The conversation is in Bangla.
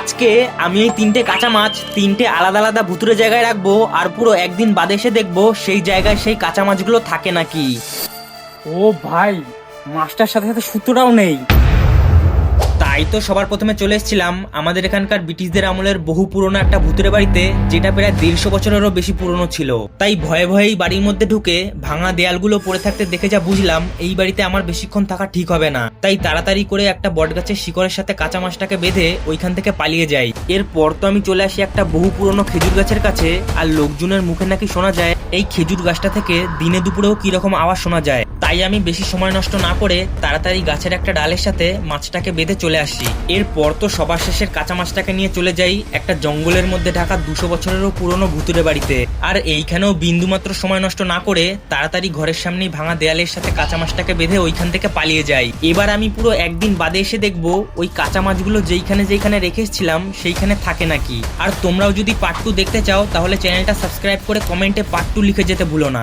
আজকে আমি এই তিনটে কাঁচা মাছ তিনটে আলাদা আলাদা ভুতুরে জায়গায় রাখবো, আর পুরো একদিন বাদে এসে দেখবো সেই জায়গায় সেই কাঁচা মাছগুলো থাকে নাকি। ও ভাই, মাছটার সাথে সাথে সুতোটাও নেই। তাই তো সবার প্রথমে চলে এসেছিলাম আমাদের এখানকার ব্রিটিশদের আমলের বহু পুরনো একটা ভূতের বাড়িতে, যেটা প্রায় 150 বছরেরও বেশি পুরনো ছিল। তাই ভয়ে ভয়ে এই বাড়ির মধ্যে ঢুকে ভাঙা দেয়ালগুলো পড়ে থাকতে দেখে যা বুঝলাম এই বাড়িতে আমার বেশিক্ষণ থাকা ঠিক হবে না। তাই তাড়াতাড়ি করে একটা বটগাছের শিকড়ের সাথে কাঁচা মাছটাকে বেঁধে ওইখান থেকে পালিয়ে যাই। এরপর তো আমি চলে আসি একটা বহু পুরনো খেজুর গাছের কাছে, আর লোকজনের মুখে নাকি শোনা যায় এই খেজুর গাছটা থেকে দিনে দুপুরেও কিরকম আওয়াজ শোনা যায়। তাই আমি বেশি সময় নষ্ট না করে তাড়াতাড়ি গাছের একটা ডালের সাথে মাছটাকে বেঁধে চলে আসি। এরপর তো সবার শেষের কাঁচা মাছটাকে নিয়ে চলে যাই একটা জঙ্গলের মধ্যে ঢাকা 200 বছরেরও পুরনো ভুতুরে বাড়িতে। আর এইখানেও বিন্দুমাত্র সময় নষ্ট না করে তাড়াতাড়ি ঘরের সামনেই ভাঙা দেয়ালের সাথে কাঁচা মাছটাকে বেঁধে ওইখান থেকে পালিয়ে যাই। এবার আমি পুরো একদিন বাদে এসে দেখবো ওই কাঁচা মাছগুলো যেইখানে যেইখানে রেখেছিলাম সেইখানে থাকে নাকি। আর তোমরাও যদি পার্ট 2 দেখতে চাও তাহলে চ্যানেলটা সাবস্ক্রাইব করে কমেন্টে পার্ট 2 লিখে যেতে ভুলো না।